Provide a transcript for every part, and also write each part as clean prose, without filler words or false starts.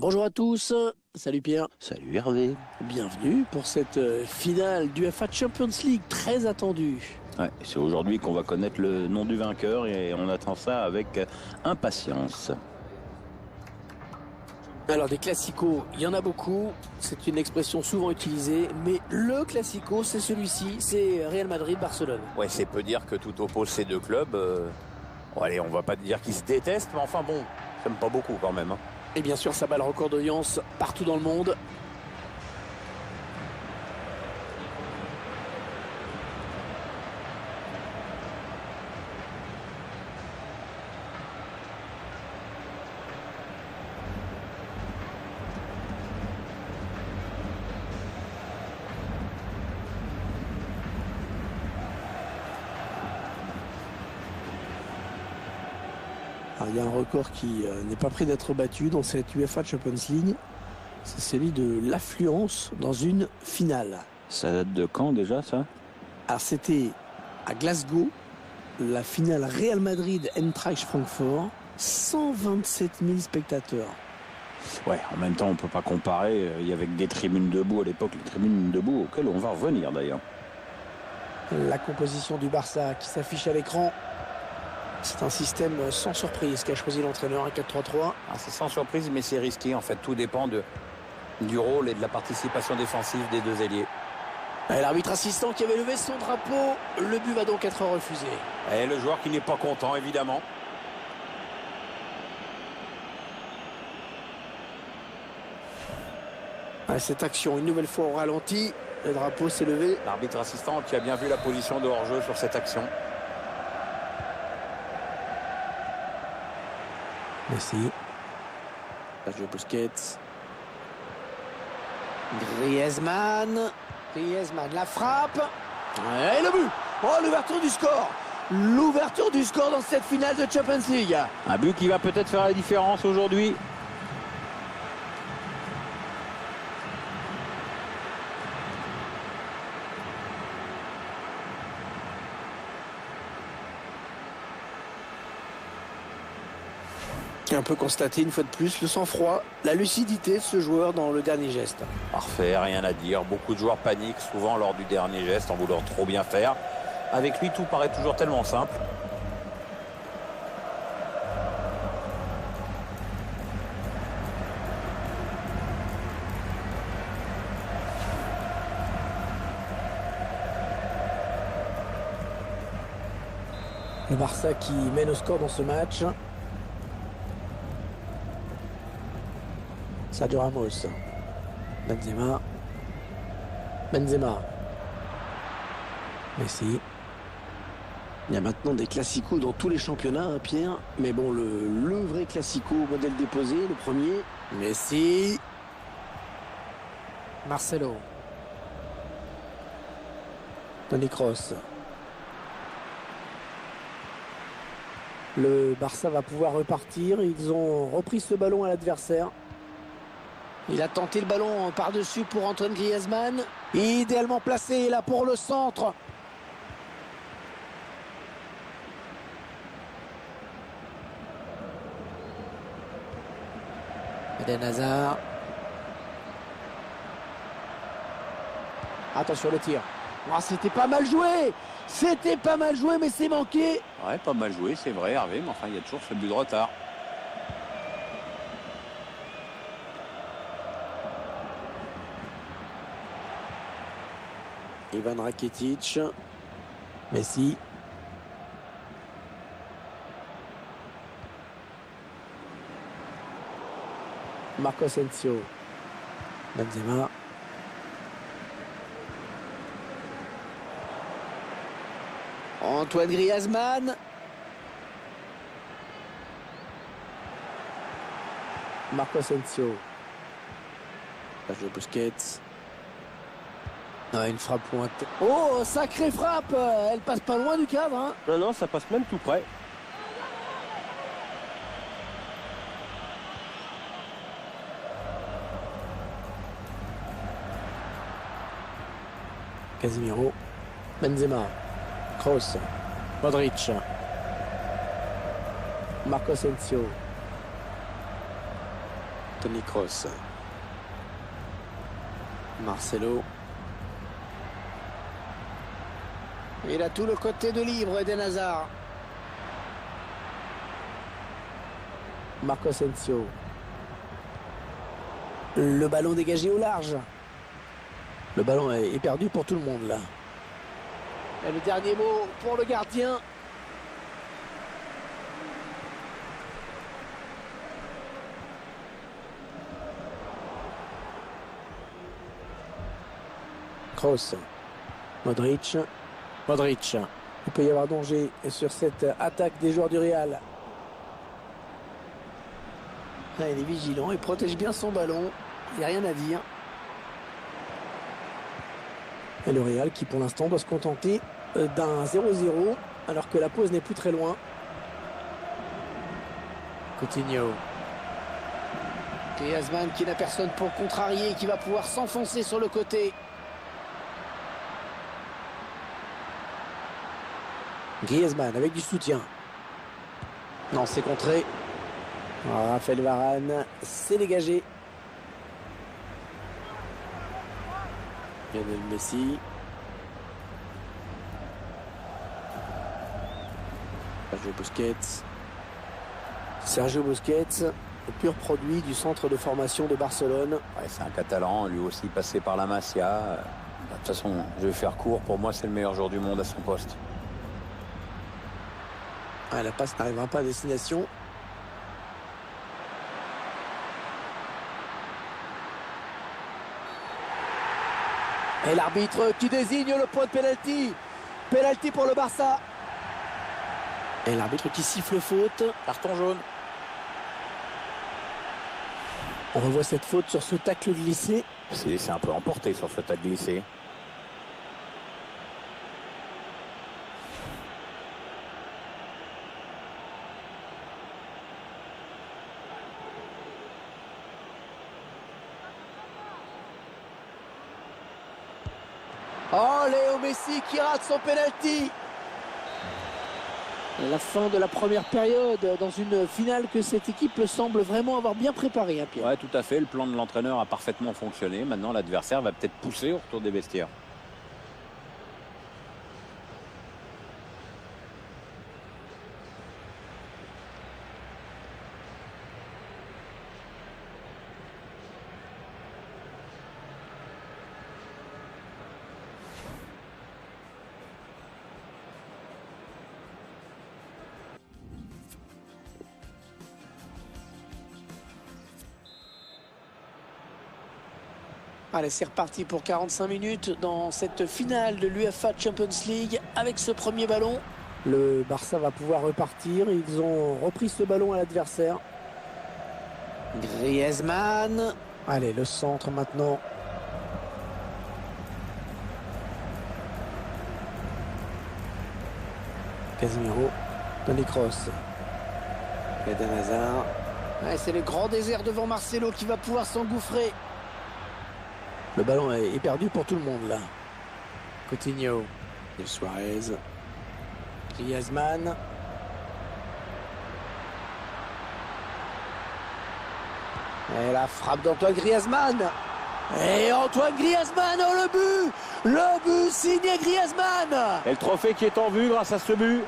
Bonjour à tous, salut Pierre. Salut Hervé. Bienvenue pour cette finale du UEFA Champions League très attendue. Ouais, c'est aujourd'hui qu'on va connaître le nom du vainqueur et on attend ça avec impatience. Alors des classicos, il y en a beaucoup, c'est une expression souvent utilisée, mais le classico c'est celui-ci, c'est Real Madrid-Barcelone. Ouais, c'est peu dire que tout oppose ces deux clubs. Bon, allez, on va pas dire qu'ils se détestent, mais enfin bon, j'aime pas beaucoup quand même. Et bien sûr ça bat le record d'audience partout dans le monde. Alors, il y a un record qui n'est pas prêt d'être battu dans cette UEFA Champions League. C'est celui de l'affluence dans une finale. Ça date de quand déjà ça? Alors c'était à Glasgow, la finale Real Madrid-Eintracht Francfort, 127 000 spectateurs. Ouais, en même temps on peut pas comparer, il y avait que des tribunes debout à l'époque, les tribunes debout auxquelles on va revenir d'ailleurs. La composition du Barça qui s'affiche à l'écran. C'est un système sans surprise qu'a choisi l'entraîneur, un 4-3-3. C'est sans surprise, mais c'est risqué. En fait, tout dépend du rôle et de la participation défensive des deux ailiers. Et l'arbitre assistant qui avait levé son drapeau, le but va donc être refusé. Et le joueur qui n'est pas content, évidemment. Cette action, une nouvelle fois au ralenti, le drapeau s'est levé. L'arbitre assistant qui a bien vu la position de hors-jeu sur cette action. Messi. Sergio Busquets. Griezmann. Griezmann, la frappe. Et le but. Oh, l'ouverture du score. L'ouverture du score dans cette finale de Champions League. Un but qui va peut-être faire la différence aujourd'hui. Et on peut constater une fois de plus le sang-froid, la lucidité de ce joueur dans le dernier geste. Parfait, rien à dire. Beaucoup de joueurs paniquent souvent lors du dernier geste en voulant trop bien faire. Avec lui, tout paraît toujours tellement simple. Le Barça qui mène au score dans ce match. Sergio Ramos. Benzema. Benzema. Messi. Il y a maintenant des classicos dans tous les championnats, hein, Pierre. Mais bon, le vrai classico, modèle déposé, le premier. Messi. Marcelo. Toni Kroos. Le Barça va pouvoir repartir. Ils ont repris ce ballon à l'adversaire. Il a tenté le ballon par-dessus pour Antoine Griezmann. Idéalement placé là pour le centre. Eden Hazard. Attention le tir. Oh, c'était pas mal joué. C'était pas mal joué mais c'est manqué. Ouais, pas mal joué, c'est vrai Hervé, mais enfin il y a toujours ce but de retard. Ivan Rakitic. Messi. Marco Asensio. Benzema. Antoine Griezmann. Marco Asensio. Sergio Busquets. Une frappe pointe. Oh, sacrée frappe. Elle passe pas loin du cadre. Hein. Non, ça passe même tout près. Casemiro. Benzema. Kroos. Modric. Marco Asensio. Toni Kroos. Marcelo. Il a tout le côté de libre, Eden Hazard. Marco Asensio. Le ballon dégagé au large. Le ballon est perdu pour tout le monde là. Et le dernier mot pour le gardien. Kroos. Modric. Il peut y avoir danger sur cette attaque des joueurs du Real. Ah, il est vigilant, il protège bien son ballon. Il n'y a rien à dire. Et le Real qui pour l'instant doit se contenter d'un 0-0 alors que la pause n'est plus très loin. Coutinho. Griezmann qui n'a personne pour contrarier, qui va pouvoir s'enfoncer sur le côté. Griezmann avec du soutien. Non, c'est contré. Raphaël Varane s'est dégagé. Lionel Messi. Sergio Busquets, le pur produit du centre de formation de Barcelone. Ouais, c'est un Catalan, lui aussi passé par la Masia. De toute façon, je vais faire court. Pour moi, c'est le meilleur joueur du monde à son poste. Ah, la passe n'arrivera pas à destination. Et l'arbitre qui désigne le point de pénalty. Pénalty pour le Barça. Et l'arbitre qui siffle faute. Carton jaune. On revoit cette faute sur ce tacle glissé. C'est un peu emporté sur ce tacle glissé. Oh, Léo Messi qui rate son pénalty. La fin de la première période dans une finale que cette équipe semble vraiment avoir bien préparée, hein, Pierre. Ouais, tout à fait. Le plan de l'entraîneur a parfaitement fonctionné. Maintenant, l'adversaire va peut-être pousser au retour des vestiaires. Allez, c'est reparti pour 45 minutes dans cette finale de l'UEFA Champions League avec ce premier ballon. Le Barça va pouvoir repartir. Ils ont repris ce ballon à l'adversaire. Griezmann. Allez, le centre maintenant. Casemiro. Toni Kroos. Eden Hazard. Ouais, c'est le grand désert devant Marcelo qui va pouvoir s'engouffrer. Le ballon est perdu pour tout le monde là. Coutinho. Et Suarez. Griezmann. Et la frappe d'Antoine Griezmann. Et Antoine Griezmann, oh, le but. Le but signé Griezmann. Et le trophée qui est en vue grâce à ce but.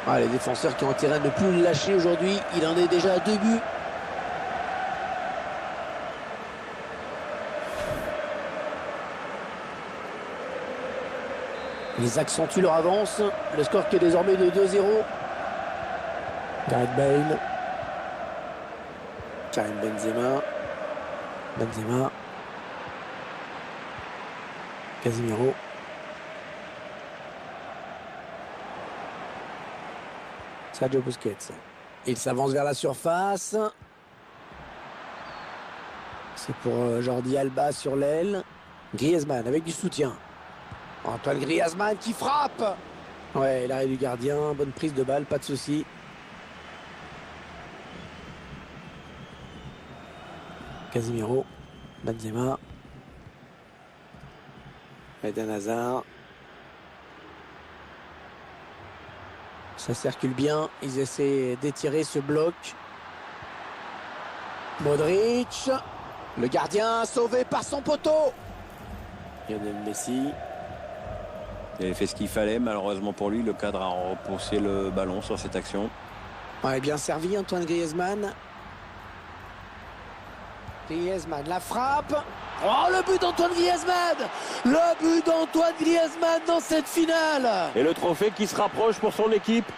Ah, les défenseurs qui ont intérêt à ne plus le lâcher aujourd'hui. Il en est déjà à 2 buts. Ils accentuent leur avance. Le score qui est désormais de 2-0. Gareth Bale. Karim Benzema. Casemiro. Sergio Busquets. Il s'avance vers la surface. C'est pour Jordi Alba sur l'aile. Griezmann avec du soutien. Antoine Griezmann qui frappe. Ouais, l'arrêt du gardien. Bonne prise de balle, pas de souci. Casemiro. Benzema. Eden Hazard. Ça circule bien. Ils essaient d'étirer ce bloc. Modric. Le gardien sauvé par son poteau. Lionel Messi. Il avait fait ce qu'il fallait. Malheureusement pour lui, le cadre a repoussé le ballon sur cette action. Ouais, bien servi Antoine Griezmann. Griezmann, la frappe. Oh, le but d'Antoine Griezmann! Le but d'Antoine Griezmann dans cette finale! Et le trophée qui se rapproche pour son équipe.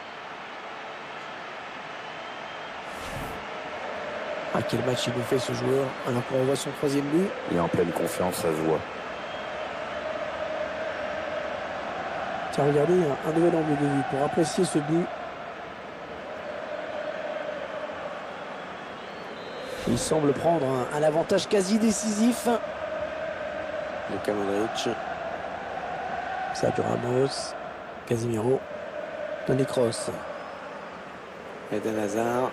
Ah, quel match il nous fait ce joueur, alors qu'on revoit son 3e but. Il est en pleine confiance, ça se voit. Tiens, regardez, un nouvel angle de vue pour apprécier ce but. Il semble prendre un avantage quasi décisif. Luka Modric. Sergio Ramos. Casemiro. Toni Kroos. Eden Hazard.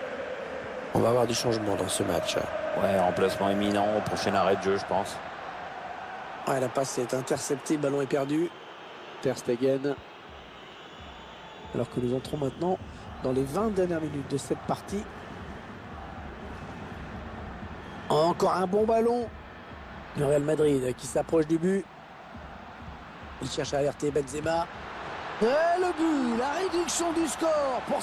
On va avoir du changement dans ce match. Ouais, remplacement imminent, prochain arrêt de jeu, je pense. Ouais, la passe est interceptée, le ballon est perdu. Ter Stegen. Alors que nous entrons maintenant dans les 20 dernières minutes de cette partie. Encore un bon ballon. Le Real Madrid qui s'approche du but. Il cherche à alerter Benzema. Et le but, la réduction du score pour